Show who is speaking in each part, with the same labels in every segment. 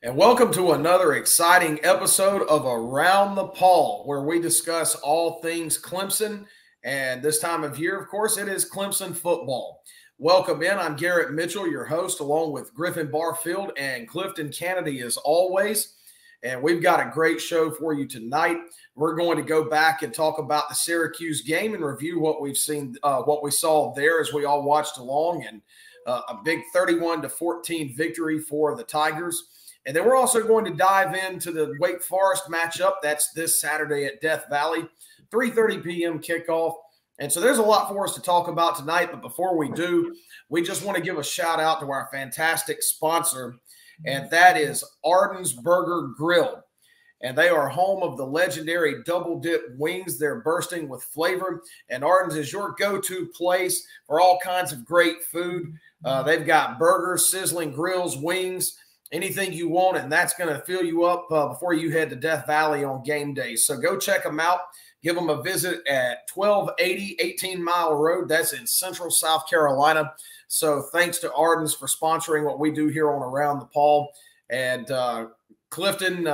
Speaker 1: And welcome to another exciting episode of Around the Paw, where we discuss all things Clemson. And this time of year, of course, it is Clemson football. Welcome in. I'm Garrett Mitchell, your host, along with Griffin Barfield and Clifton Kennedy as always. And we've got a great show for you tonight. We're going to go back and talk about the Syracuse game and review what we've seen, what we saw there as we all watched along, and a big 31-14 victory for the Tigers. And then we're also going to dive into the Wake Forest matchup. That's this Saturday at Death Valley, 3:30 p.m. kickoff. And so there's a lot for us to talk about tonight. But before we do, we just want to give a shout out to our fantastic sponsor, and that is Ardens Burger Grill. And they are home of the legendary double dip wings. They're bursting with flavor. And Ardens is your go-to place for all kinds of great food. They've got burgers, sizzling grills, wings, anything you want, and that's going to fill you up before you head to Death Valley on game day. So go check them out. Give them a visit at 1280 18 Mile Road. That's in Central South Carolina. So thanks to Ardens for sponsoring what we do here on Around the Paw. And Clifton,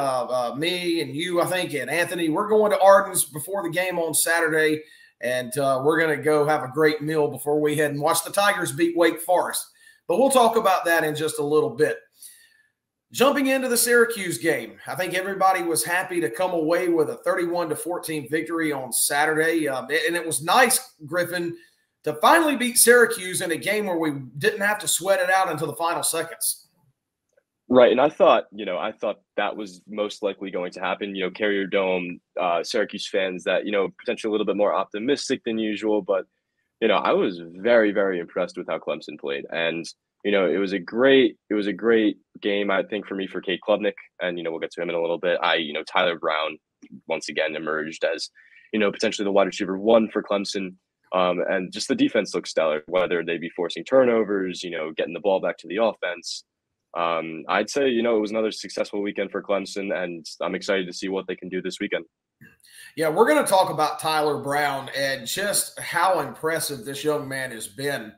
Speaker 1: me, and you, I think, and Anthony, we're going to Ardens before the game on Saturday, and we're going to go have a great meal before we head and watch the Tigers beat Wake Forest. But we'll talk about that in just a little bit. Jumping into the Syracuse game, I think everybody was happy to come away with a 31-14 victory on Saturday. And it was nice, Griffin, to finally beat Syracuse in a game where we didn't have to sweat it out until the final seconds.
Speaker 2: Right, and I thought that was most likely going to happen. Carrier Dome, Syracuse fans that, potentially a little bit more optimistic than usual. But, I was very, very impressed with how Clemson played. And it was a great game, I think, for me, for Klubnik, and we'll get to him in a little bit. Tyler Brown once again emerged as potentially the wide receiver one for Clemson, and just the defense looks stellar. Whether they be forcing turnovers, getting the ball back to the offense, I'd say it was another successful weekend for Clemson, and I'm excited to see what they can do this weekend.
Speaker 1: Yeah, we're going to talk about Tyler Brown and just how impressive this young man has been.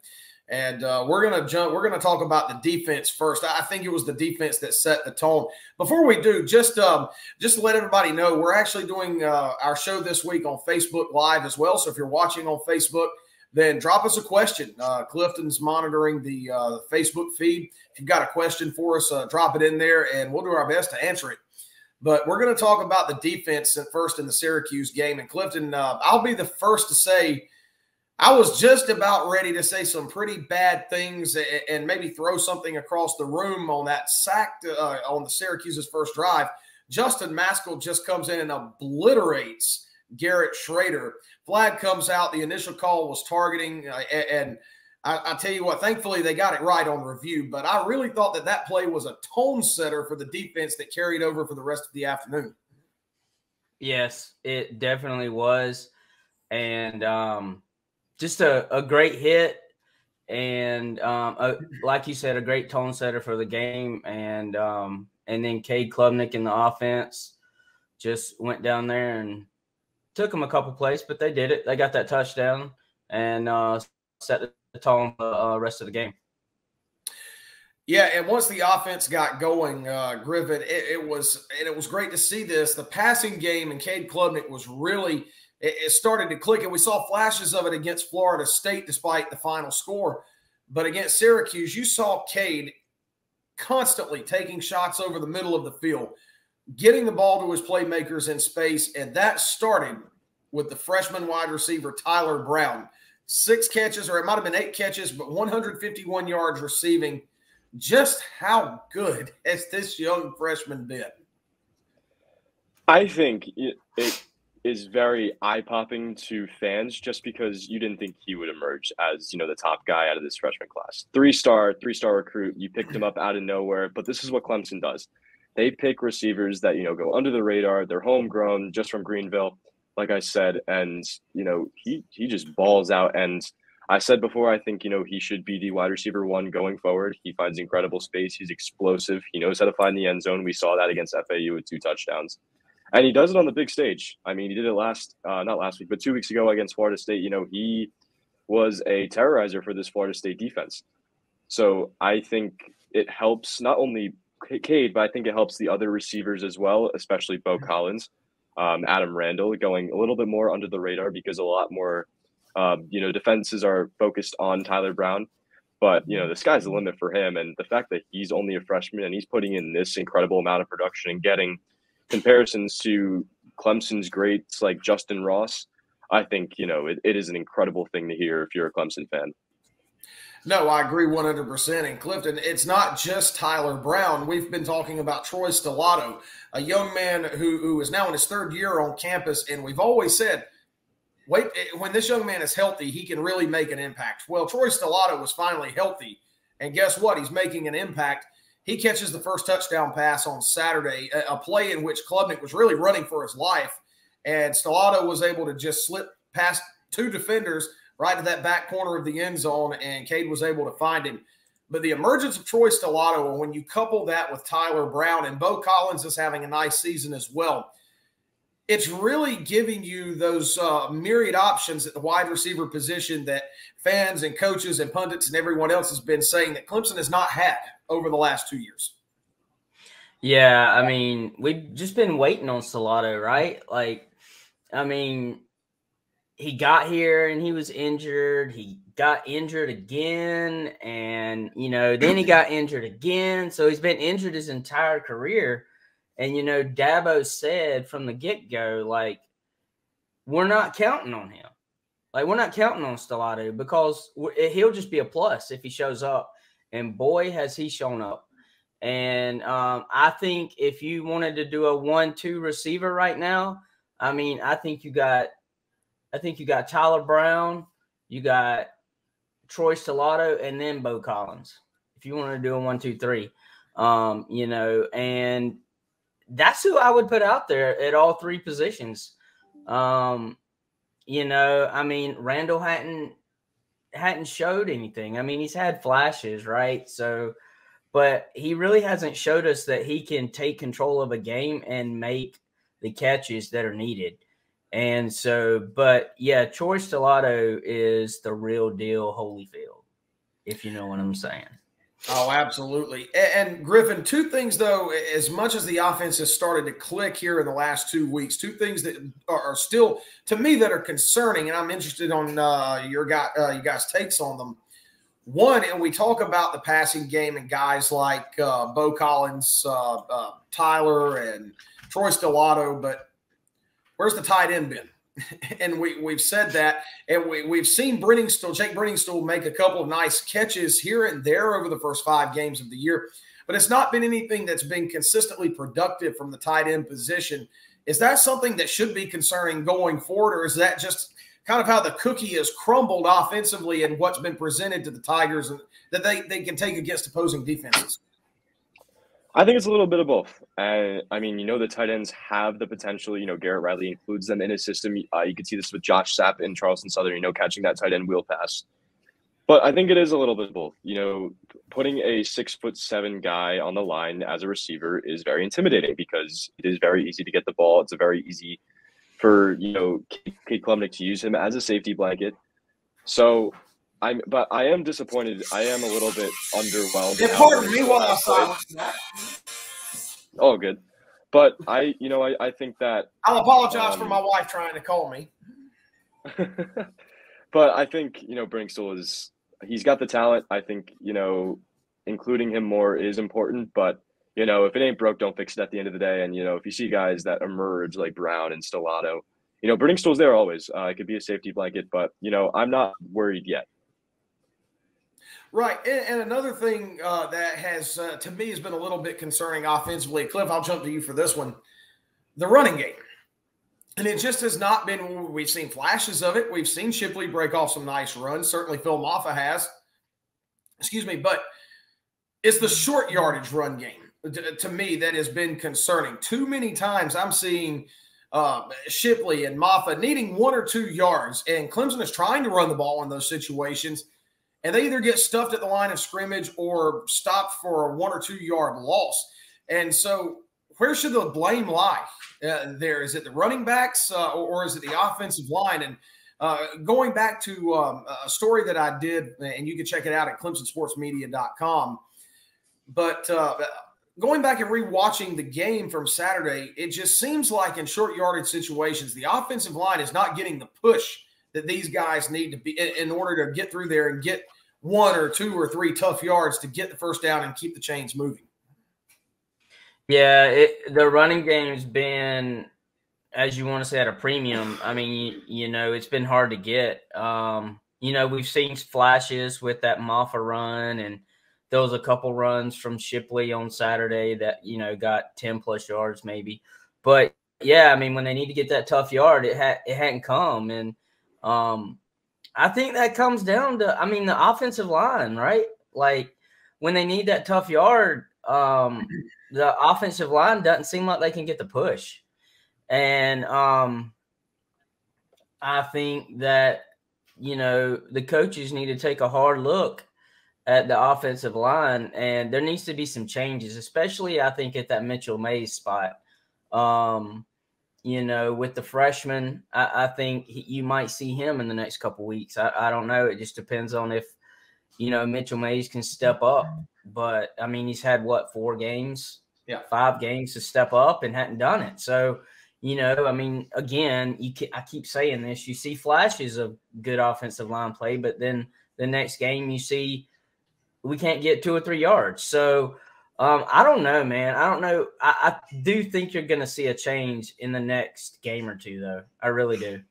Speaker 1: And we're going to talk about the defense first. I think it was the defense that set the tone. Before we do, just to let everybody know, we're actually doing our show this week on Facebook Live as well. So if you're watching on Facebook, then drop us a question. Clifton's monitoring the Facebook feed. If you've got a question for us, drop it in there, and we'll do our best to answer it. But we're going to talk about the defense first in the Syracuse game. And Clifton, I'll be the first to say, I was just about ready to say some pretty bad things and maybe throw something across the room on that sack on the Syracuse's first drive. Justin Maskell just comes in and obliterates Garrett Schrader. Flag comes out. The initial call was targeting, and I tell you what, thankfully they got it right on review. But I really thought that play was a tone setter for the defense that carried over for the rest of the afternoon.
Speaker 3: Yes, it definitely was. And just a great hit, and like you said, a great tone setter for the game. And then Cade Klubnik in the offense just went down there and took them a couple plays, but they did it. They got that touchdown and set the tone for the rest of the game.
Speaker 1: Yeah, and once the offense got going, Griffin, it was great to see this. The passing game and Cade Klubnik was really – it started to click, and we saw flashes of it against Florida State despite the final score. But against Syracuse, you saw Cade constantly taking shots over the middle of the field, getting the ball to his playmakers in space, and that started with the freshman wide receiver Tyler Brown. 6 catches, or it might have been 8 catches, but 151 yards receiving. Just how good has this young freshman been?
Speaker 2: I think it is very eye-popping to fans just because you didn't think he would emerge as, the top guy out of this freshman class. Three-star recruit. You picked him up out of nowhere, but this is what Clemson does. They pick receivers that, go under the radar. They're homegrown, just from Greenville, like I said, and, he just balls out. And I said before, I think, he should be the wide receiver one going forward. He finds incredible space. He's explosive. He knows how to find the end zone. We saw that against FAU with 2 touchdowns. And he does it on the big stage. I mean, he did it not last week, but 2 weeks ago against Florida State. He was a terrorizer for this Florida State defense. So I think it helps not only Cade, but I think it helps the other receivers as well, especially Bo Collins, Adam Randall, going a little bit more under the radar because a lot more, defenses are focused on Tyler Brown. But, the sky's the limit for him. And the fact that he's only a freshman and he's putting in this incredible amount of production and getting comparisons to Clemson's greats like Justin Ross, I think, it is an incredible thing to hear if you're a Clemson fan.
Speaker 1: No, I agree 100%. And Clifton, it's not just Tyler Brown. We've been talking about Troy Stellato, a young man who is now in his third year on campus. And we've always said, wait, when this young man is healthy, he can really make an impact. Well, Troy Stellato was finally healthy. And guess what? He's making an impact. He catches the first touchdown pass on Saturday, a play in which Klubnik was really running for his life. And Stellato was able to just slip past two defenders right to that back corner of the end zone, and Cade was able to find him. But the emergence of Troy Stellato, when you couple that with Tyler Brown, and Bo Collins is having a nice season as well, it's really giving you those myriad options at the wide receiver position that fans and coaches and pundits and everyone else has been saying that Clemson has not had over the last 2 years.
Speaker 3: Yeah, I mean, we've just been waiting on Stellato, right? He got here and he was injured. He got injured again. And, then he got injured again. So he's been injured his entire career. And, Dabo said from the get-go, we're not counting on him. We're not counting on Stellato because he'll just be a plus if he shows up. And boy, has he shown up. And I think if you wanted to do a 1-2 receiver right now, I think you got Tyler Brown, you got Troy Stellato, and then Bo Collins. If you want to do a 1-2-3, and that's who I would put out there at all three positions. Randall hadn't showed anything. He's had flashes, right? So, but he really hasn't showed us that he can take control of a game and make the catches that are needed. And so, but yeah, Troy Stellato is the real deal Holyfield, if you know what I'm saying.
Speaker 1: Oh, absolutely. And Griffin, two things, though, as much as the offense has started to click here in the last 2 weeks, two things that are still, to me, that are concerning, and I'm interested on you guys' takes on them. One, and we talk about the passing game and guys like Bo Collins, Tyler, and Troy Stellato, but where's the tight end been? And we've said that, and we've seen Jake Brenningstool make a couple of nice catches here and there over the first 5 games of the year, but it's not been anything that's been consistently productive from the tight end position. Is that something that should be concerning going forward, or is that just kind of how the cookie has crumbled offensively and what's been presented to the Tigers and that they can take against opposing defenses?
Speaker 2: I think it's a little bit of both. The tight ends have the potential. Garrett Riley includes them in his system. You could see this with Josh Sapp in Charleston Southern, catching that tight end wheel pass. But I think it is a little bit of both. Putting a 6'7" guy on the line as a receiver is very intimidating because it is very easy to get the ball. It's very easy for, Kate Klubnik to use him as a safety blanket. So I am disappointed. I am a little bit underwhelmed.
Speaker 1: Yeah, pardon me while I silence that.
Speaker 2: Oh, good. But I think that
Speaker 1: I'll apologize for my wife trying to call me.
Speaker 2: But I think, Brenningstool he's got the talent. I think, including him more is important. But, if it ain't broke, don't fix it at the end of the day. And, if you see guys that emerge like Brown and Stellato, Brenningstool's there always. It could be a safety blanket, but, I'm not worried yet.
Speaker 1: Right. And another thing that has, to me, has been a little bit concerning offensively, Cliff, I'll jump to you for this one, the running game. And it just has not been – we've seen flashes of it. We've seen Shipley break off some nice runs. Certainly Phil Maffa has. But it's the short yardage run game, to me, that has been concerning. Too many times I'm seeing Shipley and Maffa needing 1 or 2 yards, and Clemson is trying to run the ball in those situations, and they either get stuffed at the line of scrimmage or stopped for a 1 or 2 yard loss. And so where should the blame lie there? Is it the running backs or is it the offensive line? And going back to a story that I did, and you can check it out at clemsonsportsmedia.com, but going back and rewatching the game from Saturday, it just seems like in short yardage situations, the offensive line is not getting the push that these guys need to be in order to get through there and get 1 or 2 or 3 tough yards to get the first down and keep the chains moving.
Speaker 3: Yeah, the running game's been, as you want to say, at a premium. I mean, it's been hard to get. We've seen flashes with that Maffa run, and there was a couple runs from Shipley on Saturday that, got 10-plus yards maybe. But, yeah, I mean, when they need to get that tough yard, it hadn't come. And I think that comes down to, the offensive line, right? Like, when they need that tough yard, the offensive line doesn't seem like they can get the push. And I think that, the coaches need to take a hard look at the offensive line, and there needs to be some changes, especially I think at that Mitchell Mays spot. With the freshman, I think you might see him in the next couple weeks. I don't know. It just depends on if, Mitchell Mays can step up. But, he's had, 4 games?
Speaker 1: Yeah.
Speaker 3: 5 games to step up and hadn't done it. So, again, I keep saying this. You see flashes of good offensive line play, but then the next game you see we can't get 2 or 3 yards. So, I don't know, man. I don't know. I do think you're going to see a change in the next game or 2, though. I really do.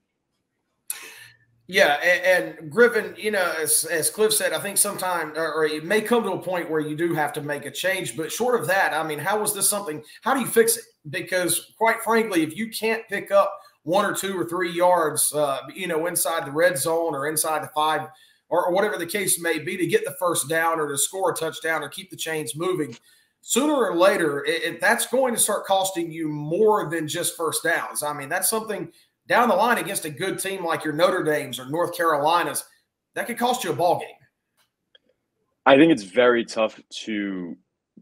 Speaker 1: Yeah, and Griffin, as Cliff said, I think sometime or it may come to a point where you do have to make a change. But short of that, how is this something? How do you fix it? Because quite frankly, if you can't pick up 1 or 2 or 3 yards, inside the red zone or inside the 5 or whatever the case may be to get the first down or to score a touchdown or keep the chains moving, sooner or later, that's going to start costing you more than just first downs. That's something down the line against a good team like your Notre Dames or North Carolinas, that could cost you a ball game.
Speaker 2: I think it's very tough to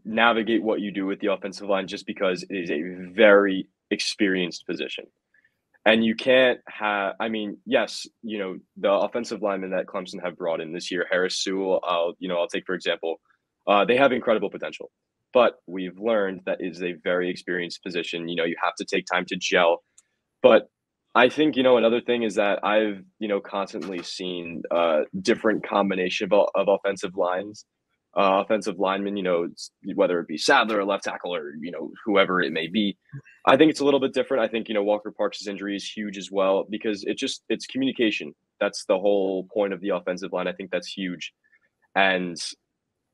Speaker 2: navigate what you do with the offensive line just because it is a very experienced position. And you can't have – yes, the offensive linemen that Clemson have brought in this year, Harris Sewell, I'll take for example, they have incredible potential. But we've learned that it is a very experienced position. You have to take time to gel. But I think, another thing is that I've, constantly seen different combination of offensive linemen, whether it be Sadler or left tackle or, whoever it may be. I think it's a little bit different. I think, Walker Parks' injury is huge as well because it's communication. That's the whole point of the offensive line. I think that's huge. And,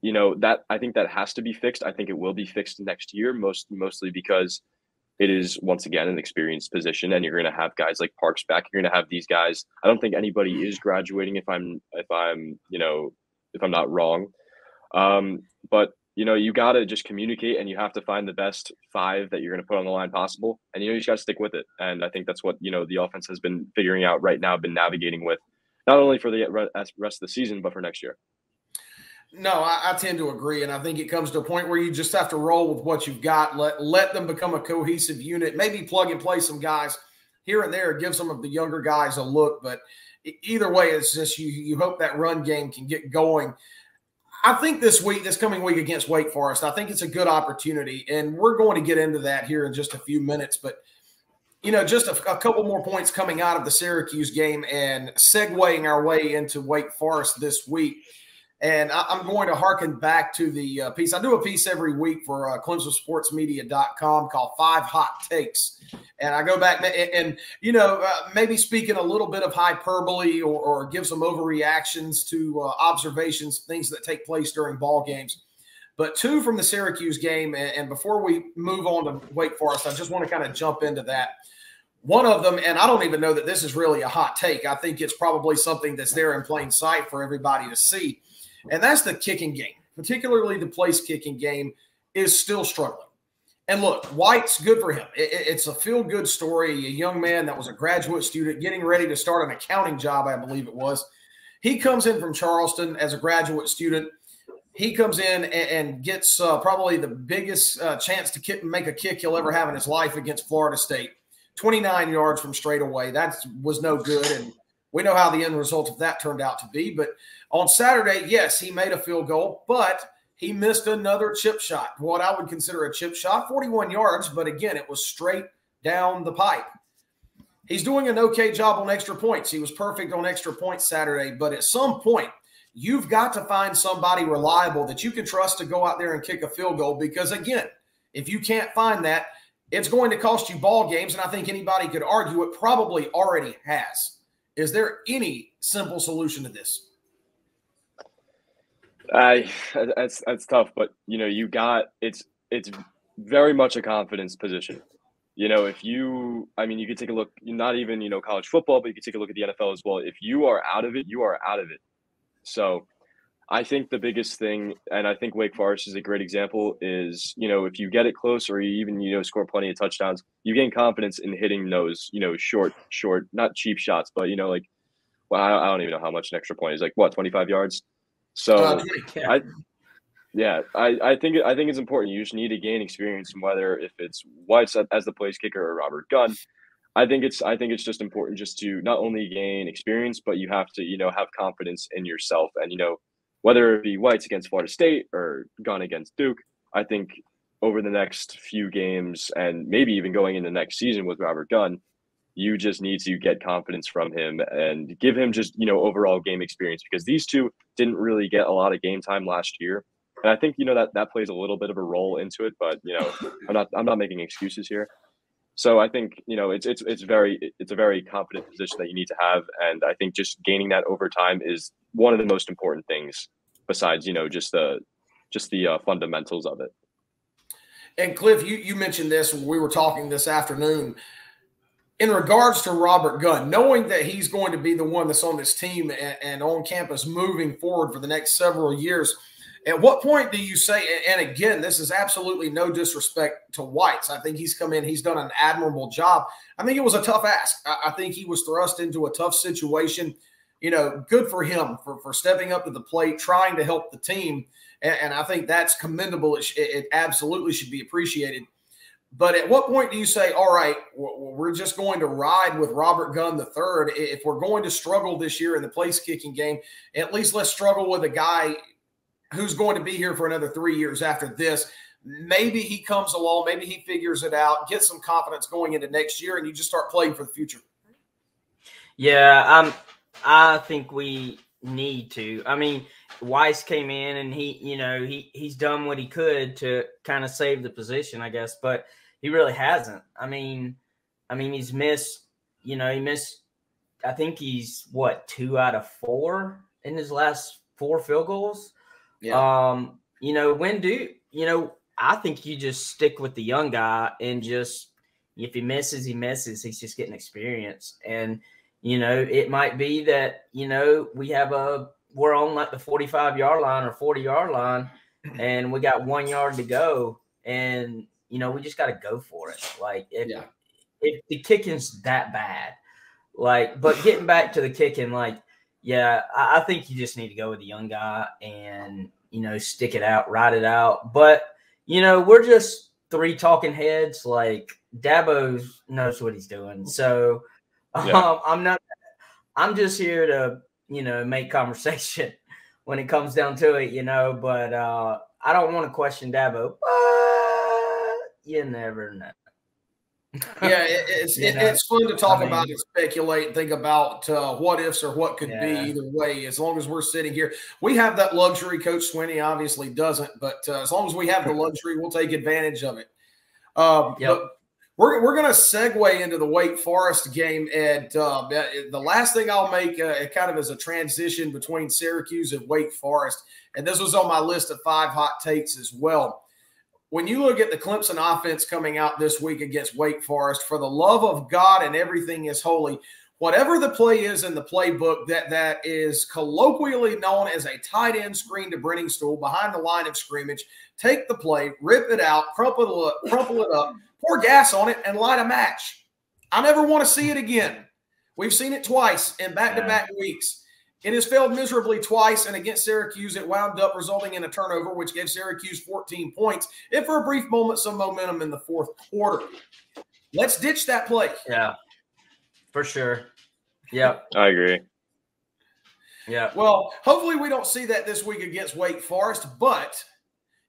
Speaker 2: I think that has to be fixed. I think it will be fixed next year, mostly because it is, once again, an experienced position, and you're going to have guys like Parks back. You're going to have these guys. I don't think anybody is graduating if I'm not wrong. But you got to just communicate, and you have to find the best 5 that you're going to put on the line possible, and you just got to stick with it. And I think that's what the offense has been figuring out right now, been navigating with, not only for the rest of the season, but for next year.
Speaker 1: No, I tend to agree, and I think it comes to a point where you just have to roll with what you've got. Let them become a cohesive unit. Maybe plug and play some guys here and there, give some of the younger guys a look. But either way, it's just you hope that run game can get going. I think this coming week against Wake Forest, I think it's a good opportunity, and we're going to get into that here in just a few minutes. But just a couple more points coming out of the Syracuse game and segueing our way into Wake Forest this week. And I'm going to harken back to the piece. I do a piece every week for ClemsonSportsMedia.com called 5 Hot Takes. And I go back and maybe speaking a little bit of hyperbole or give some overreactions to observations, things that take place during ball games. But 2 from the Syracuse game. And before we move on to Wake Forest, I just want to kind of jump into that. One of them, and I don't even know that this is really a hot take. I think it's probably something that's there in plain sight for everybody to see. And that's the kicking game, particularly the place kicking game is still struggling. And look, White's good for him. It's a feel-good story. A young man that was a graduate student getting ready to start an accounting job, I believe it was. He comes in from Charleston as a graduate student. He comes in and gets probably the biggest chance to make a kick he'll ever have in his life against Florida State. 29 yards from straight away. That was no good, and we know how the end result of that turned out to be. But on Saturday, yes, he made a field goal, but he missed another chip shot, what I would consider a chip shot, 41 yards, but again, it was straight down the pipe. He's doing an okay job on extra points. He was perfect on extra points Saturday, but at some point, you've got to find somebody reliable that you can trust to go out there and kick a field goal because, again, if you can't find that, it's going to cost you ball games, and I think anybody could argue it probably already has. Is there any simple solution to this?
Speaker 2: That's tough, but it's very much a confidence position. If you could take a look, not even college football, but you could take a look at the NFL as well. If you are out of it, you are out of it. So I think the biggest thing, and I think Wake Forest is a great example, is if you get it close or you even score plenty of touchdowns, you gain confidence in hitting those short, not cheap shots, but I don't even know how much an extra point is, like what, 25 yards. So I think it's important. You just need to gain experience, whether if it's White's as the place kicker or Robert Gunn. I think it's just important just to not only gain experience, but you have to have confidence in yourself. And whether it be White's against Florida State or Gunn against Duke, I think over the next few games and maybe even going into next season with Robert Gunn, you just need to get confidence from him and give him just overall game experience, because these two didn't really get a lot of game time last year. And I think that plays a little bit of a role into it, but I'm not making excuses here. So I think it's a very confident position that you need to have, and I think just gaining that over time is one of the most important things, besides just the fundamentals of it.
Speaker 1: And Cliff, you mentioned this when we were talking this afternoon in regards to Robert Gunn, knowing that he's going to be the one that's on this team and on campus moving forward for the next several years. At what point do you say, and again, this is absolutely no disrespect to Whites. I think he's come in, he's done an admirable job. I think it was a tough ask. I think he was thrust into a tough situation. Good for him for stepping up to the plate, trying to help the team. And I think that's commendable. It absolutely should be appreciated. But at what point do you say, all right, we're just going to ride with Robert Gunn III? If we're going to struggle this year in the place kicking game, at least let's struggle with a guy who's going to be here for another 3 years after this. Maybe he comes along, maybe he figures it out, gets some confidence going into next year, and you just start playing for the future.
Speaker 3: Yeah, I think we need to. I mean, Weiss came in and he's done what he could to kind of save the position, I guess, but he really hasn't. I mean, he's missed, I think he's 2 out of 4 in his last 4 field goals. Yeah. I think you just stick with the young guy and just, if he misses, he misses. He's just getting experience. And, it might be that, we're on like the 45-yard line or 40-yard line and we got 1 yard to go and, we just got to go for it. Like if the kicking's that bad, but getting back to the kicking, I think you just need to go with the young guy and, stick it out, ride it out. But, we're just 3 talking heads. Dabo knows what he's doing. So I'm just here to, make conversation when it comes down to it, but I don't want to question Dabo, but you never know.
Speaker 1: Yeah, it's fun to talk about and speculate and think about what ifs or what could be either way. As long as we're sitting here, we have that luxury. Coach Swinney obviously doesn't, but as long as we have the luxury, we'll take advantage of it. But we're going to segue into the Wake Forest game, and the last thing I'll make kind of as a transition between Syracuse and Wake Forest, and this was on my list of 5 hot takes as well. When you look at the Clemson offense coming out this week against Wake Forest, for the love of God and everything is holy, whatever the play is in the playbook that is colloquially known as a tight end screen to Brenning stool behind the line of scrimmage, take the play, rip it out, crumple it up, pour gas on it, and light a match. I never want to see it again. We've seen it twice in back-to-back weeks. It has failed miserably twice, and against Syracuse, it wound up resulting in a turnover, which gave Syracuse 14 points, and for a brief moment, some momentum in the fourth quarter. Let's ditch that play.
Speaker 3: Yeah, for sure. Yeah.
Speaker 2: I agree.
Speaker 3: Yeah.
Speaker 1: Well, hopefully we don't see that this week against Wake Forest, but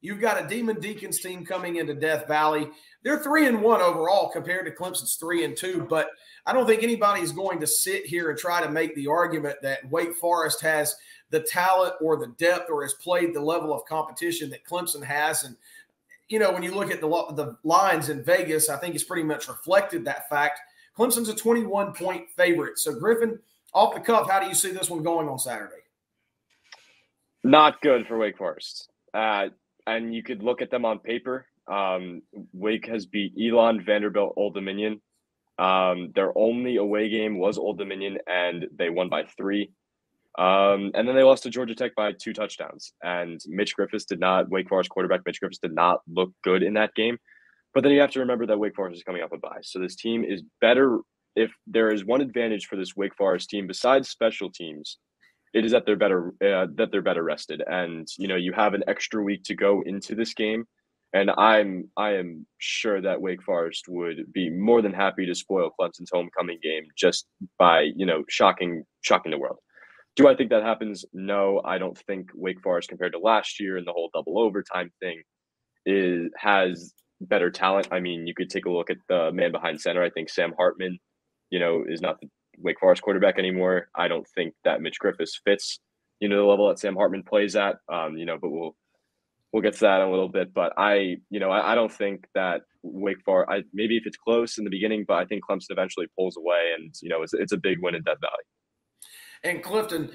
Speaker 1: You've got a Demon Deacons team coming into Death Valley. They're 3-1 overall compared to Clemson's 3-2, but I don't think anybody's going to sit here and try to make the argument that Wake Forest has the talent or the depth or has played the level of competition that Clemson has. And, you know, when you look at the lines in Vegas, I think it's pretty much reflected that fact. Clemson's a 21-point favorite. So, Griffin, off the cuff, how do you see this one going on Saturday?
Speaker 2: Not good for Wake Forest. And you could look at them on paper. Wake has beat Elon, Vanderbilt, Old Dominion. Their only away game was Old Dominion, and they won by 3. And then they lost to Georgia Tech by 2 touchdowns. And Wake Forest quarterback Mitch Griffis did not look good in that game. But then you have to remember that Wake Forest is coming off a bye. So this team is better. If there is one advantage for this Wake Forest team besides special teams, it is that they're better rested. And, you know, you have an extra week to go into this game. And I am sure that Wake Forest would be more than happy to spoil Clemson's homecoming game just by, you know, shocking the world. Do I think that happens? No, I don't think Wake Forest compared to last year and the whole double overtime thing has better talent. I mean, you could take a look at the man behind center. I think Sam Hartman, you know, is not the Wake Forest quarterback anymore. I don't think that Mitch Griffis fits, you know, the level that Sam Hartman plays at. You know, but we'll get to that in a little bit. But I don't think that Wake Forest. Maybe if it's close in the beginning, but I think Clemson eventually pulls away, and you know, it's a big win in Death Valley.
Speaker 1: And Clifton,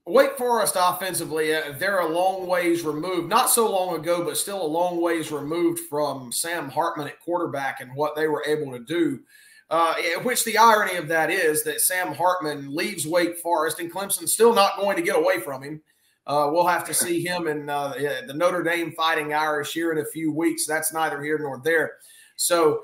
Speaker 1: Wake Forest offensively, they're a long ways removed, not so long ago, but still a long ways removed from Sam Hartman at quarterback and what they were able to do. Which the irony of that is that Sam Hartman leaves Wake Forest and Clemson's still not going to get away from him. We'll have to see him in the Notre Dame Fighting Irish here in a few weeks. That's neither here nor there. So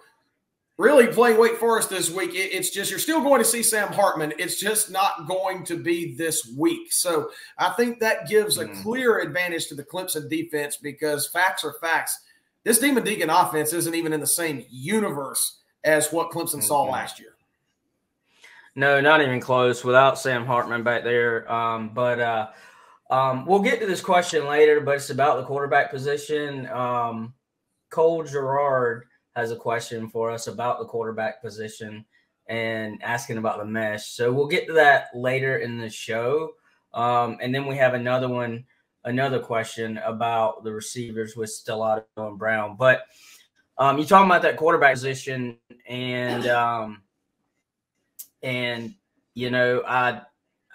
Speaker 1: really playing Wake Forest this week, it's just you're still going to see Sam Hartman. It's just not going to be this week. So I think that gives a clear advantage to the Clemson defense because facts are facts. This Demon Deacon offense isn't even in the same universe as what Clemson saw last year.
Speaker 3: No, not even close without Sam Hartman back there. We'll get to this question later, but it's about the quarterback position. Cole Gerard has a question for us about the quarterback position and asking about the mesh. So we'll get to that later in the show. And then we have another question about the receivers with Stellato and Brown. But you're talking about that quarterback position, and you know, I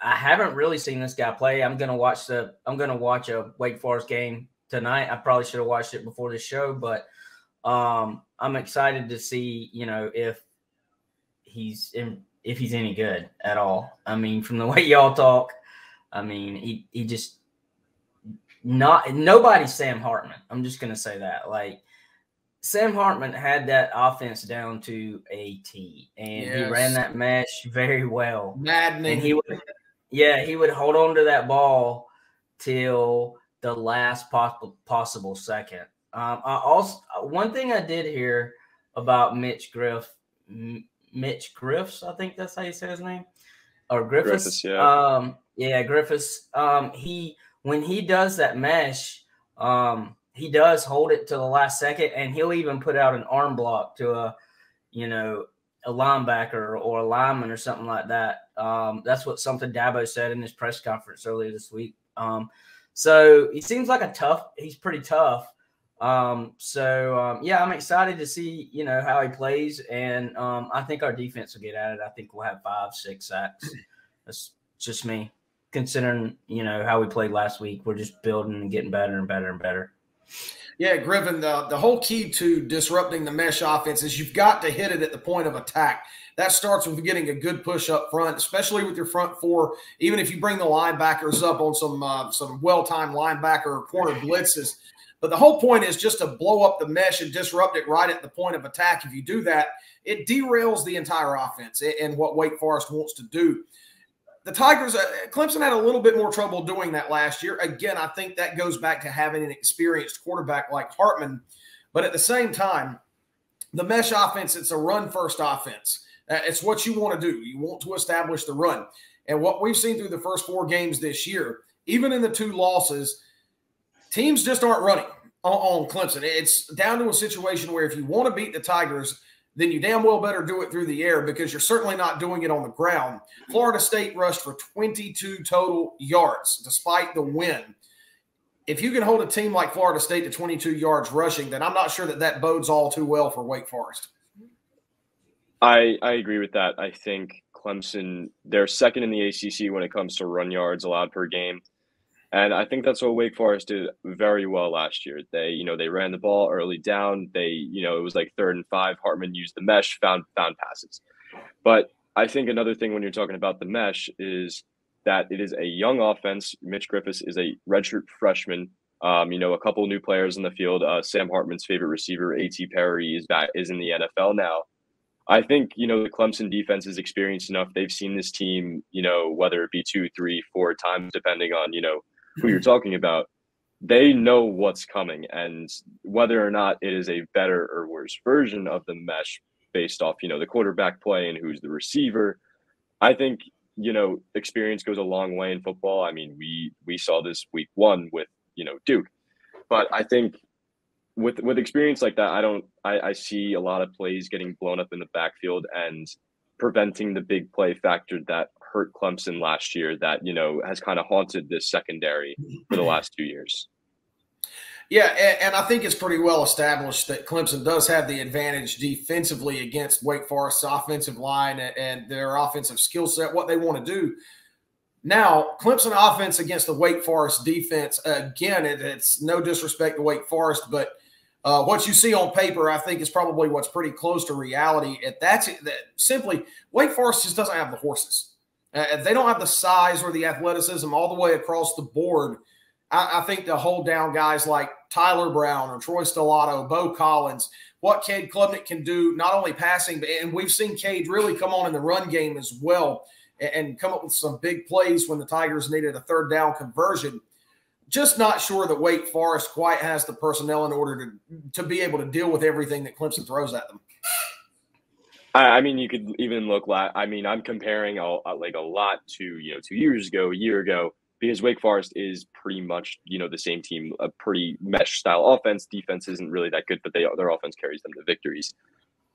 Speaker 3: haven't really seen this guy play. I'm gonna watch a Wake Forest game tonight. I probably should have watched it before the show, but I'm excited to see, you know, if he's any good at all. I mean, from the way y'all talk, I mean, he just nobody's Sam Hartman. I'm just gonna say that. Like, Sam Hartman had that offense down to a T, and he ran that mesh very well.
Speaker 1: Maddening.
Speaker 3: And he would hold on to that ball till the last possible second. One thing I did hear about Mitch Griffis, I think that's how you say his name, or Griffis. Griffis. When he does that mesh, he does hold it to the last second, and he'll even put out an arm block to a linebacker or a lineman or something like that. That's something Dabo said in his press conference earlier this week. So he seems like he's pretty tough. I'm excited to see, you know, how he plays. And I think our defense will get at it. I think we'll have 5-6 sacks. That's just me, considering, you know, how we played last week. We're just building and getting better and better and better.
Speaker 1: Yeah, Griffin, the whole key to disrupting the mesh offense is you've got to hit it at the point of attack. That starts with getting a good push up front, especially with your front four. Even if you bring the linebackers up on some well-timed linebacker or corner blitzes. But the whole point is just to blow up the mesh and disrupt it right at the point of attack. If you do that, it derails the entire offense and what Wake Forest wants to do. The Tigers, Clemson had a little bit more trouble doing that last year. Again, I think that goes back to having an experienced quarterback like Hartman. But at the same time, the mesh offense, it's a run-first offense. It's what you want to do. You want to establish the run. And what we've seen through the first 4 games this year, even in the 2 losses, teams just aren't running. on Clemson. It's down to a situation where if you want to beat the Tigers, then you damn well better do it through the air, because you're certainly not doing it on the ground. Florida State rushed for 22 total yards despite the win. If you can hold a team like Florida State to 22 yards rushing, then I'm not sure that bodes all too well for Wake Forest.
Speaker 2: I agree with that. I think Clemson, they're second in the ACC when it comes to run yards allowed per game. And I think that's what Wake Forest did very well last year. They ran the ball early down. It was like 3rd and 5. Hartman used the mesh, found passes. But I think another thing when you're talking about the mesh is that it is a young offense. Mitch Griffiths is a redshirt freshman. A couple new players in the field. Sam Hartman's favorite receiver, A.T. Perry, is in the NFL now. I think, the Clemson defense is experienced enough. They've seen this team, whether it be 2, 3, 4 times, depending on, who you're talking about. They know what's coming, and whether or not it is a better or worse version of the mesh based off, the quarterback play and who's the receiver. I think, experience goes a long way in football. I mean, we saw this week 1 with, Duke. But I think with experience like that, I see a lot of plays getting blown up in the backfield and preventing the big play factor that hurt Clemson last year, that, has kind of haunted this secondary for the last 2 years.
Speaker 1: Yeah, and I think it's pretty well established that Clemson does have the advantage defensively against Wake Forest's offensive line and their offensive skill set, what they want to do. Now, Clemson offense against the Wake Forest defense, again, it's no disrespect to Wake Forest, but what you see on paper, I think, is probably what's pretty close to reality. Simply, Wake Forest just doesn't have the horses. They don't have the size or the athleticism all the way across the board. I think to hold down guys like Tyler Brown or Troy Stellato, Bo Collins, what Cade Klubnik can do, not only passing, and we've seen Cade really come on in the run game as well and come up with some big plays when the Tigers needed a 3rd down conversion. Just not sure that Wake Forest quite has the personnel in order to be able to deal with everything that Clemson throws at them.
Speaker 2: I mean, you could even look I'm comparing a lot to, 2 years ago, a year ago, because Wake Forest is pretty much, the same team, a pretty mesh style offense. Defense isn't really that good, but their offense carries them to victories.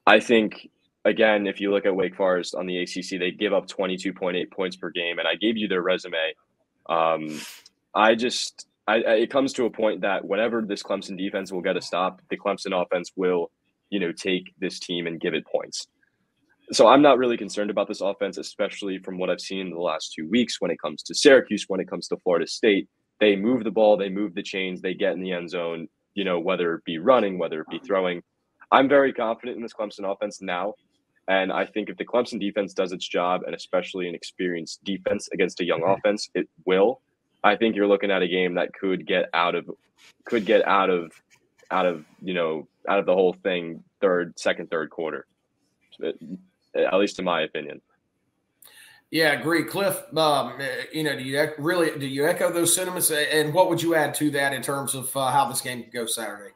Speaker 2: I think, again, if you look at Wake Forest on the ACC, they give up 22.8 points per game, and I gave you their resume. It comes to a point that whenever this Clemson defense will get a stop, the Clemson offense will, take this team and give it points. So I'm not really concerned about this offense, especially from what I've seen in the last 2 weeks when it comes to Syracuse, when it comes to Florida State. They move the ball, they move the chains, they get in the end zone, whether it be running, whether it be throwing. I'm very confident in this Clemson offense now. And I think if the Clemson defense does its job, and especially an experienced defense against a young offense, it will. I think you're looking at a game that could get out of the whole thing second, third quarter, at least in my opinion.
Speaker 1: Yeah, agree. Cliff, do you echo those sentiments? And what would you add to that in terms of how this game could go Saturday?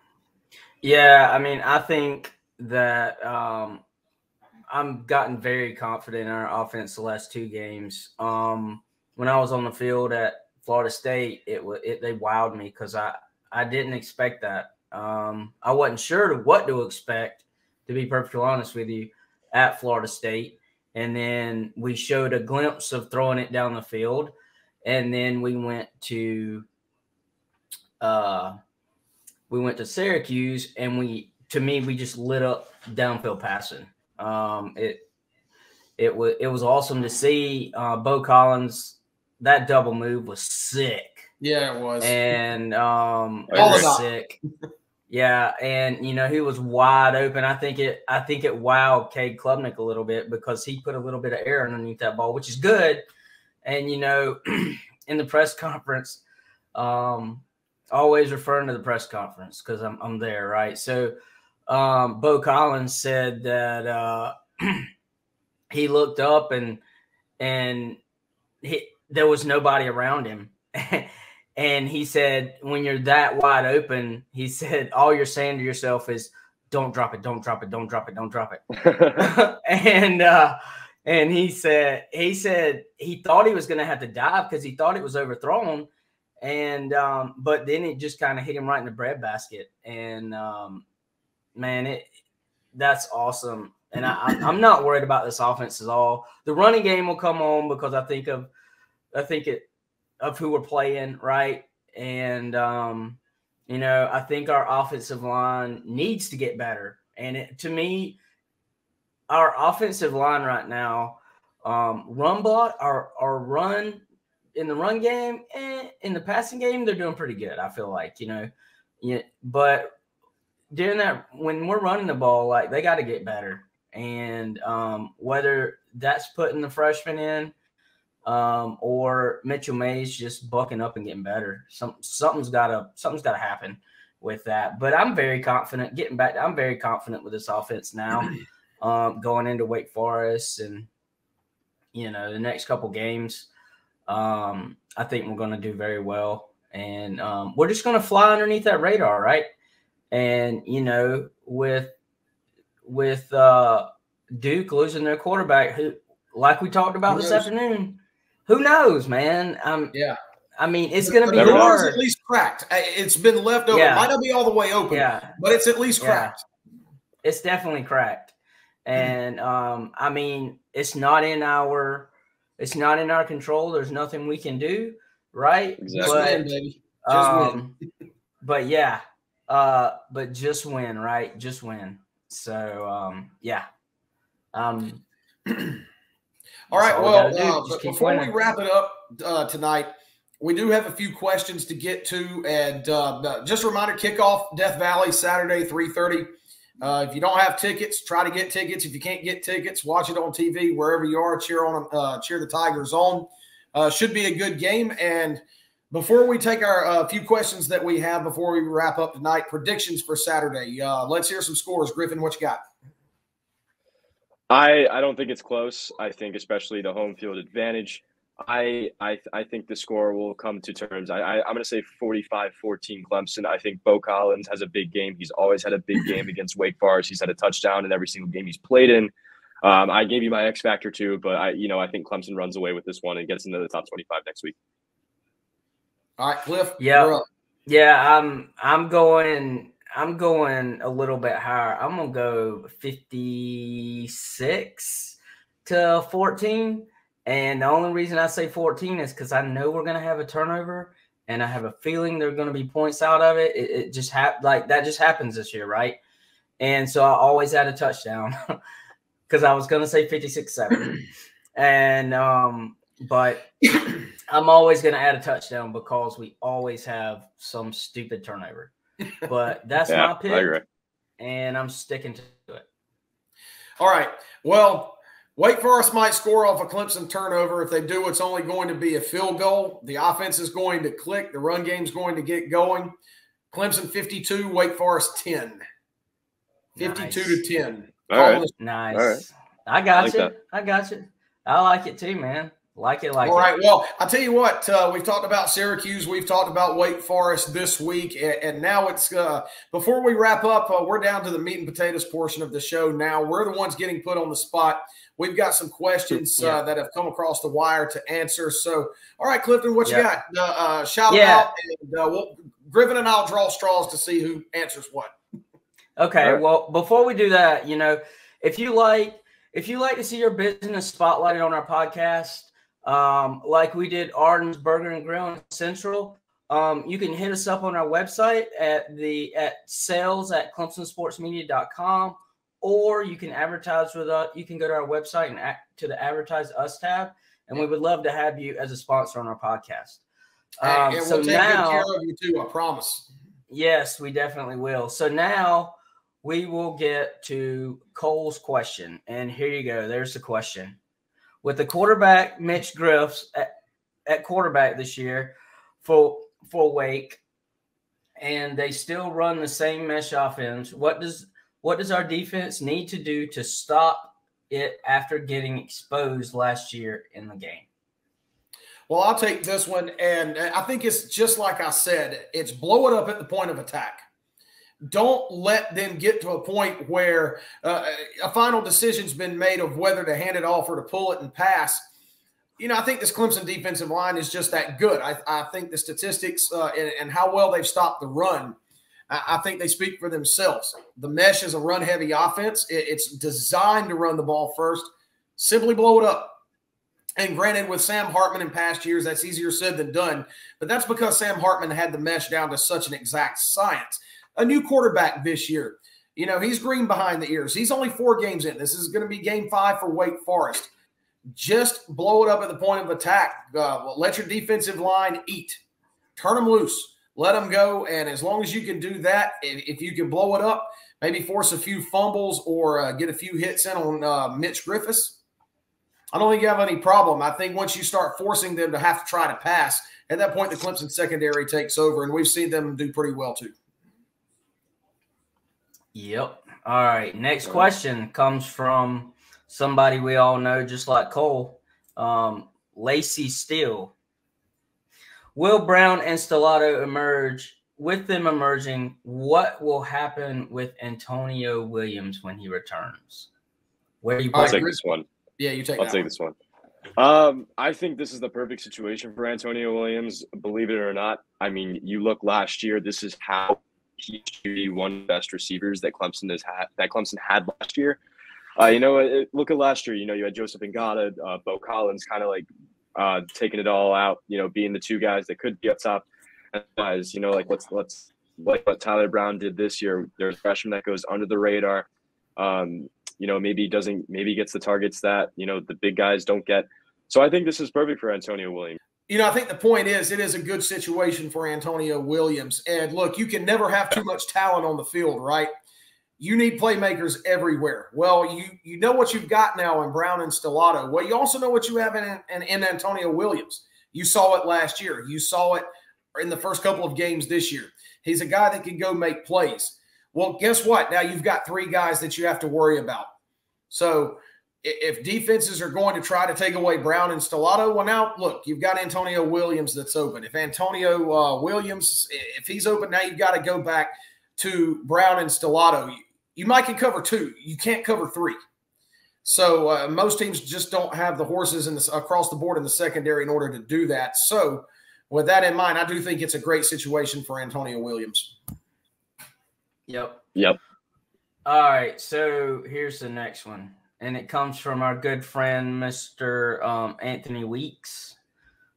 Speaker 3: Yeah, I mean, I think that I'm gotten very confident in our offense the last 2 games. When I was on the field at Florida State, they wowed me because I didn't expect that. I wasn't sure what to expect, to be perfectly honest with you, at Florida State. And then we showed a glimpse of throwing it down the field. And then we went to Syracuse, and we just lit up downfield passing. It was awesome to see. Bo Collins, that double move was sick.
Speaker 1: Yeah, it was.
Speaker 3: And it was sick. Yeah, and he was wide open. I think it wowed Cade Klubnik a little bit because he put a little bit of air underneath that ball, which is good. And in the press conference, always referring to the press conference because I'm there, right? So Bo Collins said that he looked up and there was nobody around him. And he said, when you're that wide open, he said, all you're saying to yourself is, don't drop it, don't drop it, don't drop it, don't drop it. And he said he thought he was going to have to dive because he thought it was overthrown. And but then it just kind of hit him right in the breadbasket. And man, that's awesome. And I'm not worried about this offense at all. The running game will come on because I think of who we're playing, right? And you know, I think our offensive line needs to get better. And to me, our offensive line right now, run block, our run in the run game and in the passing game, they're doing pretty good. I feel like, you know, yeah, but during that, when we're running the ball, like they got to get better. And whether that's putting the freshman in or Mitchell Mays just bucking up and getting better, something's got to happen with that. But I'm very confident I'm very confident with this offense now, going into Wake Forest and, you know, the next couple games. I think we're going to do very well, and we're just going to fly underneath that radar, right? And you know, with Duke losing their quarterback, who, like we talked about this afternoon, who knows, man?
Speaker 1: Yeah.
Speaker 3: I mean, it's going to be
Speaker 1: hard.
Speaker 3: It's
Speaker 1: at least cracked. It's been left open.
Speaker 3: Yeah.
Speaker 1: Might not be all the way open, but it's at least cracked.
Speaker 3: It's definitely cracked. And I mean, it's not in our control. There's nothing we can do, right?
Speaker 2: Exactly.
Speaker 1: Just win, baby. Just win.
Speaker 3: But yeah, but just win, right? Just win. So yeah.
Speaker 1: All right. Well, but before we wrap it up tonight, we do have a few questions to get to, and just a reminder: kickoff Death Valley Saturday 3:30. If you don't have tickets, try to get tickets. If you can't get tickets, watch it on TV wherever you are. Cheer the Tigers on. Should be a good game. And before we take our few questions that we have before we wrap up tonight, predictions for Saturday. Let's hear some scores. Griffin, what you got?
Speaker 2: I don't think it's close. I think especially the home field advantage. I think the score will come to terms. I'm going to say 45-14 Clemson. I think Bo Collins has a big game. He's always had a big game against Wake Forest. He's had a touchdown in every single game he's played in. I gave you my X factor too, but I think Clemson runs away with this one and gets into the top 25 next week. all
Speaker 1: right, Cliff.
Speaker 3: Yeah, I'm going a little bit higher. I'm gonna go 56-14. And the only reason I say 14 is because I know we're going to have a turnover, and I have a feeling there are going to be points out of it. It just that just happens this year, right? And so I always add a touchdown because I was going to say 56-7. And but I'm always going to add a touchdown because we always have some stupid turnover. But that's my pick,
Speaker 2: I agree.
Speaker 3: And I'm sticking to it.
Speaker 1: All right. Well, Wake Forest might score off a Clemson turnover. If they do, it's only going to be a field goal. The offense is going to click. The run game's going to get going. Clemson 52, Wake Forest 10. 52-10.
Speaker 2: All right.
Speaker 3: Nice.
Speaker 2: All right.
Speaker 3: I got you. I like it too, man. All
Speaker 1: right. Well, I'll tell you what. We've talked about Syracuse. We've talked about Wake Forest this week. And now it's before we wrap up, we're down to the meat and potatoes portion of the show now. We're the ones getting put on the spot. We've got some questions that have come across the wire to answer. So, all right, Clifton, what you got? Shout out. And, Griffin and I'll draw straws to see who answers what.
Speaker 3: Okay. Right. Well, before we do that, if you like to see your business spotlighted on our podcast, like we did Ardens Burger and Grill in Central, you can hit us up on our website at sales@clemsonsportsmedia.com, or you can advertise with us. You can go to our website and to the Advertise Us tab, and we would love to have you as a sponsor on our podcast.
Speaker 1: And we'll take good care of you too, I promise.
Speaker 3: Yes, we definitely will. So now we will get to Cole's question, and here you go. There's the question. With the quarterback Mitch Griff's at quarterback this year for Wake, and they still run the same mesh offense, what does our defense need to do to stop it after getting exposed last year in the game?
Speaker 1: Well, I'll take this one, and I think it's just like I said. It's blow it up at the point of attack. Don't let them get to a point where a final decision's been made of whether to hand it off or to pull it and pass. I think this Clemson defensive line is just that good. I think the statistics and how well they've stopped the run, I think they speak for themselves. The mesh is a run-heavy offense. It's designed to run the ball first. Simply blow it up. And granted, with Sam Hartman in past years, that's easier said than done. But that's because Sam Hartman had the mesh down to such an exact science. A new quarterback this year. He's green behind the ears. He's only 4 games in. This is going to be game 5 for Wake Forest. Just blow it up at the point of attack. Let your defensive line eat. Turn them loose. Let them go. And as long as you can do that, if you can blow it up, maybe force a few fumbles or get a few hits in on Mitch Griffiths, I don't think you have any problem. I think once you start forcing them to have to try to pass, at that point the Clemson secondary takes over, and we've seen them do pretty well too.
Speaker 3: Yep. All right. Next question comes from somebody we all know, just like Cole, Lacey Steele. Will Brown and Stellato emerge? With them emerging, what will happen with Antonio Williams when he returns? Where do you
Speaker 2: I'll take this one.
Speaker 1: Yeah, you take.
Speaker 2: I'll take this one. I think this is the perfect situation for Antonio Williams. Believe it or not, I mean, you look last year. This is how he should be one of the best receivers that Clemson had last year. Look at last year. You had Joseph Ngata, Bo Collins, kind of like taking it all out. Being the 2 guys that could be up top. Guys, like what Tyler Brown did this year. There's a freshman that goes under the radar. Maybe gets the targets that the big guys don't get. So I think this is perfect for Antonio Williams.
Speaker 1: I think the point is it is a good situation for Antonio Williams. And look, you can never have too much talent on the field, right? You need playmakers everywhere. Well, you know what you've got now in Brown and Stellato. Well, you also know what you have in Antonio Williams. You saw it last year. You saw it in the first couple of games this year. He's a guy that can go make plays. Well, guess what? Now you've got 3 guys that you have to worry about. So if defenses are going to try to take away Brown and Stellato, well, now, look, you've got Antonio Williams that's open. If Antonio Williams, if he's open, now you've got to go back to Brown and Stellato. You might can cover 2. You can't cover 3. So most teams just don't have the horses across the board in the secondary in order to do that. So with that in mind, I do think it's a great situation for Antonio Williams.
Speaker 3: Yep. All right, so here's the next one, and it comes from our good friend, Mr. Anthony Weeks,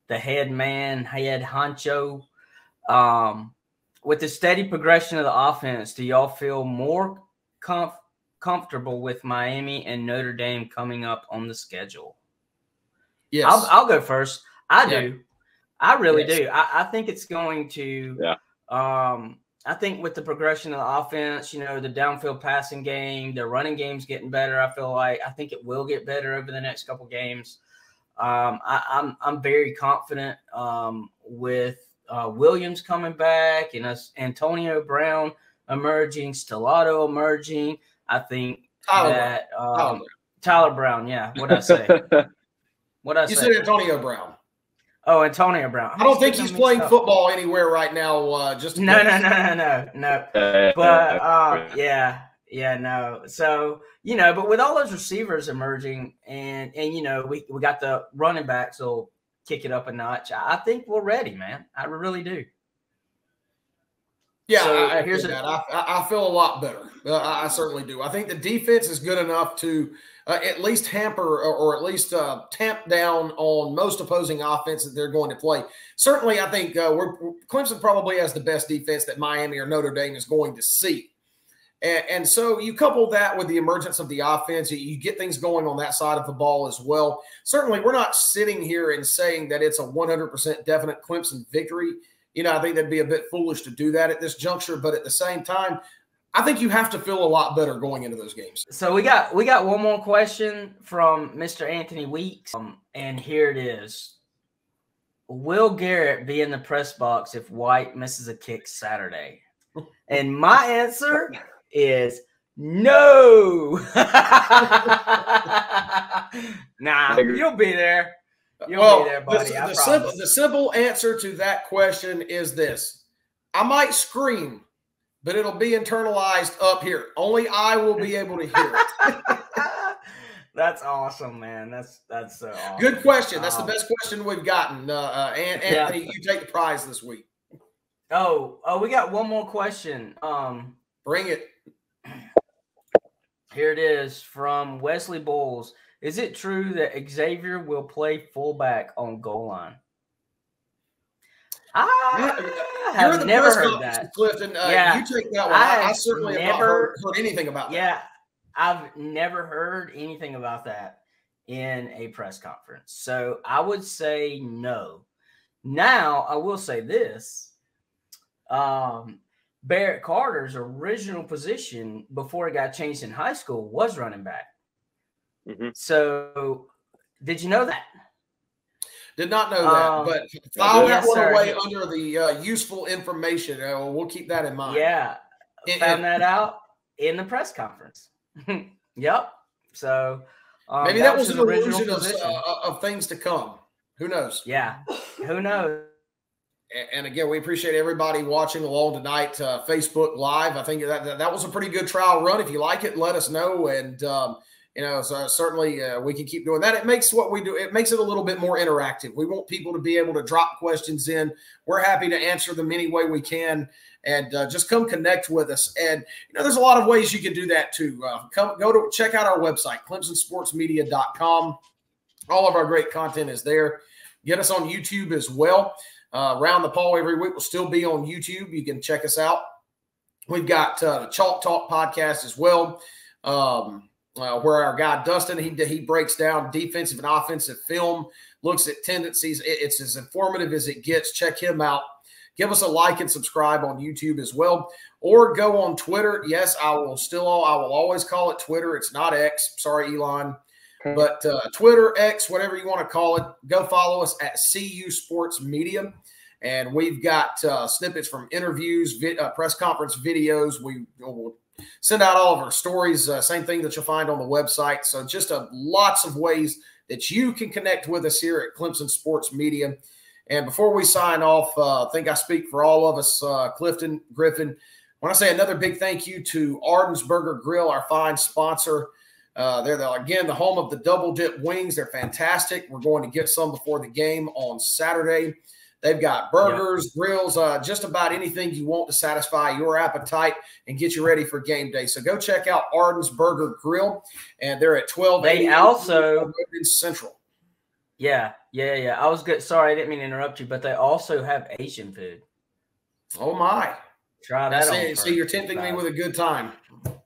Speaker 3: the head honcho. With the steady progression of the offense, do y'all feel more comfortable with Miami and Notre Dame coming up on the schedule?
Speaker 1: Yes.
Speaker 3: I'll go first. I do. I really do. I think it's going to I think with the progression of the offense, the downfield passing game, the running game's getting better. I think it will get better over the next couple games. I'm very confident with Williams coming back and Antonio Brown emerging, Stellato emerging. I think Tyler Brown. Yeah, what'd I say?
Speaker 1: You said Antonio Brown.
Speaker 3: Oh, Antonio Brown.
Speaker 1: I don't think he's playing football anywhere right now. No.
Speaker 3: But no. So but with all those receivers emerging, and we got the running backs, so kick it up a notch. I think we're ready, man. I really do.
Speaker 1: Yeah, so I feel a lot better. I certainly do. I think the defense is good enough to at least hamper or at least tamp down on most opposing offense that they're going to play. Certainly, I think Clemson probably has the best defense that Miami or Notre Dame is going to see. And so you couple that with the emergence of the offense, you get things going on that side of the ball as well. Certainly, we're not sitting here and saying that it's a 100% definite Clemson victory. I think that'd be a bit foolish to do that at this juncture. But at the same time, I think you have to feel a lot better going into those games.
Speaker 3: So we got one more question from Mr. Anthony Weeks, and here it is. Will Garrett be in the press box if White misses a kick Saturday? And my answer is no. Nah, you'll be there. You'll be there, buddy.
Speaker 1: The simple answer to that question is this. I might scream, but it'll be internalized up here. Only I will be able to hear it.
Speaker 3: That's awesome, man. That's so awesome.
Speaker 1: Good question. That's the best question we've gotten. Anthony, you take the prize this week.
Speaker 3: Oh, we got one more question.
Speaker 1: Bring it.
Speaker 3: Here it is from Wesley Bowles. Is it true that Xavier will play fullback on goal line? I have never heard that.
Speaker 1: Clifton, you take that one. I certainly have not heard anything about that.
Speaker 3: Yeah, I've never heard anything about that in a press conference. So I would say no. Now, I will say this. Barrett Carter's original position before it got changed in high school was running back. Mm-hmm. So did you know that?
Speaker 1: Did not know that, but file that one away under the useful information. We'll keep that in mind.
Speaker 3: Yeah, found that out in the press conference. Yep. So
Speaker 1: maybe that was an illusion of things to come. Who knows?
Speaker 3: Yeah, who knows?
Speaker 1: And again, we appreciate everybody watching along tonight, Facebook Live. I think that was a pretty good trial run. If you like it, let us know. And so certainly we can keep doing that. It makes what we do, it makes it a little bit more interactive. We want people to be able to drop questions in. We're happy to answer them any way we can. And just come connect with us. And, there's a lot of ways you can do that too. Check out our website, clemsonsportsmedia.com. All of our great content is there. Get us on YouTube as well. Around the Paw every week will still be on YouTube. You can check us out. We've got the Chalk Talk podcast as well, where our guy Dustin, he breaks down defensive and offensive film, looks at tendencies. It's as informative as it gets. Check him out. Give us a like and subscribe on YouTube as well, or go on Twitter. Yes, I will always call it Twitter. It's not X. Sorry, Elon. But Twitter, X, whatever you want to call it, go follow us at CU Sports Media. And we've got snippets from interviews, press conference videos. We'll send out all of our stories, same thing that you'll find on the website. So just lots of ways that you can connect with us here at Clemson Sports Media. And before we sign off, I think I speak for all of us, Clifton, Griffin. I want to say another big thank you to Ardens Burger Grill, our fine sponsor. They're, the home of the double dip wings. They're fantastic. We're going to get some before the game on Saturday. They've got burgers, grills, just about anything you want to satisfy your appetite and get you ready for game day. So go check out Ardens Burger Grill, and they're at 1280 Central.
Speaker 3: Yeah. I was good. Sorry, I didn't mean to interrupt you, but they also have Asian food.
Speaker 1: Oh, my.
Speaker 3: Try that.
Speaker 1: See, you're tempting me with a good time.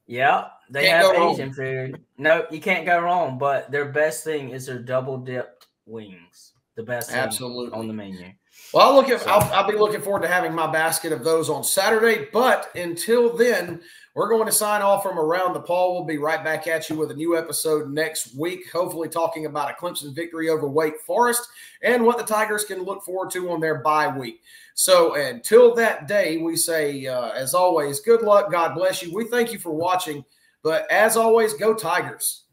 Speaker 3: Yeah. They have Asian food. No, you can't go wrong. But their best thing is their double dipped wings. The best thing on the menu.
Speaker 1: Well, I'll be looking forward to having my basket of those on Saturday. But until then, we're going to sign off from Around the Paw. We'll be right back at you with a new episode next week, hopefully talking about a Clemson victory over Wake Forest and what the Tigers can look forward to on their bye week. So until that day, we say, as always, good luck. God bless you. We thank you for watching. But as always, go Tigers.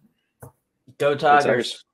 Speaker 3: Go Tigers.